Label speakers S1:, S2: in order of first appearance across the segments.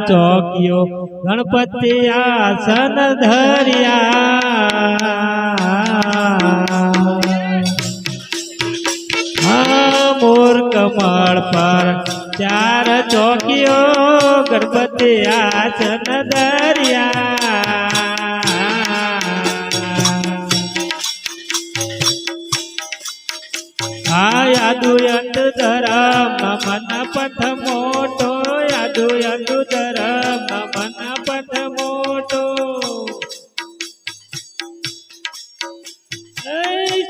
S1: ચોકીઓ ગણપતિ આસન ધર્યા મોર કમળ પર 4 ચોકીઓ ગણપતિ આસન ધર્યા યાદુ યંતુ ધરમ મન પથ મોટો યાદુ યંતુ ધરમ મન પથ મોટો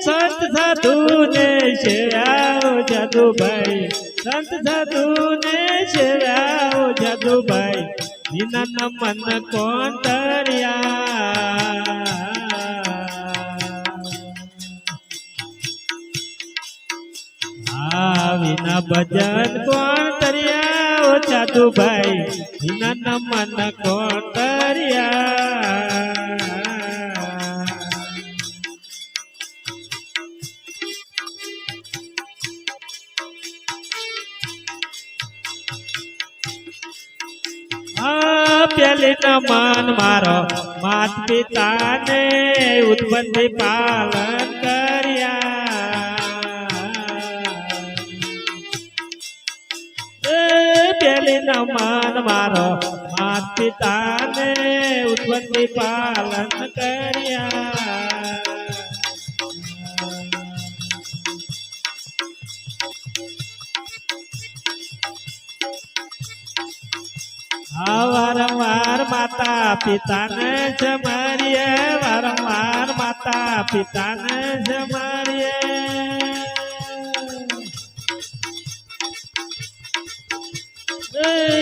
S1: સંત સાધુ ને સેવ્યાઓ જાદુભાઈ સંત સાધુ ને સેવ્યાઓ જાદુભાઈ વિના મન કોણ તર્યા વિના ભજન કોણ તર્યા જાદુભાઈ વિના મન કોણ તર્યા પેલી નમન મારો માત પિતાને ઉત્પત્તિ પાલન કર્યા પેલી નમન મારો માત પિતાને ઉત્પત્તિ પાલન કર્યા વારંવાર માતા પિતાને જમાડીએ વારંવાર માતા પિતાને જમાડીએ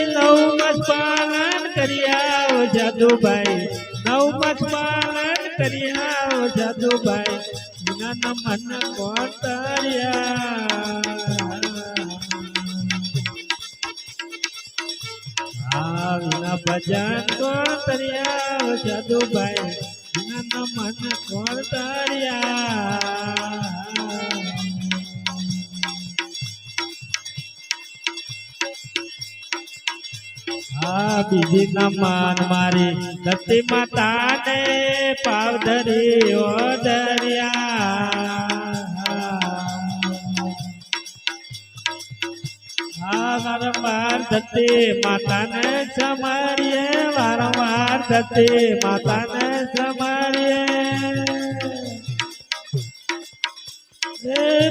S1: નવ માસ પાલન કર્યા જાદુભાઈ નવ માસ પાલન કર્યા જાદુભાઈ વિના મન કોણ તર્યા વિના ભજન કોણ તર્યા જાદુભાઈ વિના મન કોણ તર્યા બીજી નમન મારી સતી માતાને પાવધરી ઓદર્યા વારંવાર સતી માતાને જમાડીએ વારંવાર સતી માતાને જમાડીએ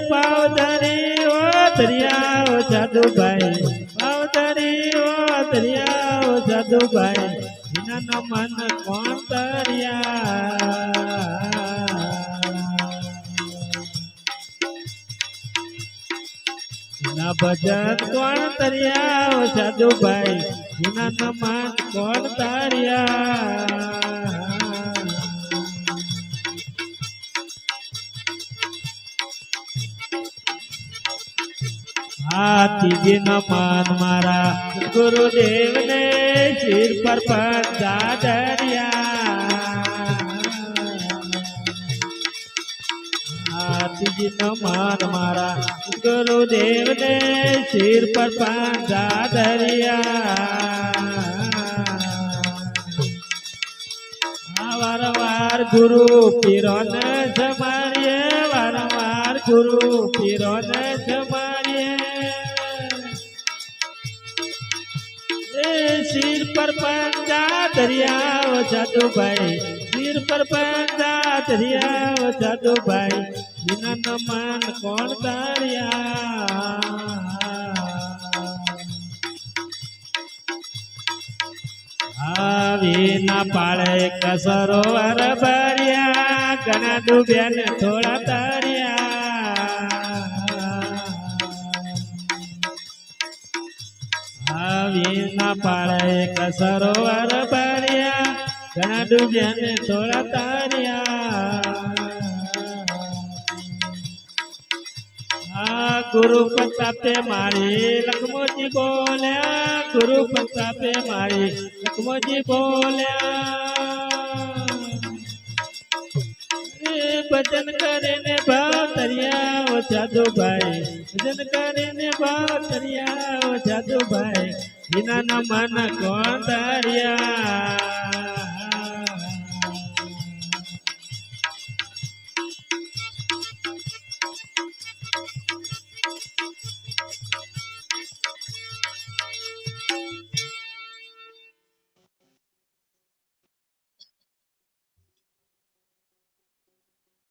S1: પાવધરી ઓદર્યા જાદુભાઈ પાવધરી ઓદર્યા જાદુભાઈ વિના મન કોણ તર્યા વિના ભજન કોણ તર્યા જાદુભાઈ વિના મન કોણ તર્યા ત્રીજી નમન મારા ગુરુદેવને શિર પર પંજા ધર્યા ત્રીજી નમન મારા ગુરુદેવને શિર પર પંજા ધર્યા વારંવાર ગુરુ પીરોને જમાડીએ વારંવાર ગુરુ પીરોને જમાડીએ શિર પર પંજા ધર્યા જાદુભાઈ શિર પર પંજા ધર્યા જાદુભાઈ વિના મન કોણ તર્યા વિના પાળે સરોવર ભર્યા ઘણા ડૂબ્યા ને થોડા તર્યા વિના પાળે સરોવર ભર્યા ઘણા ડૂબ્યા ને થોડા તર્યા ગુરુ પ્રતાપે મારી લખમોજી બોલ્યા ગુરુ પ્રતાપે મારી લખમોજી બોલ્યા ભજન કરીને ભાવ તર્યા જાદુભાઈ ભજન કરીને ભાવ તર્યા જાદુભાઈ વિનાના મન કોણ તાર્યા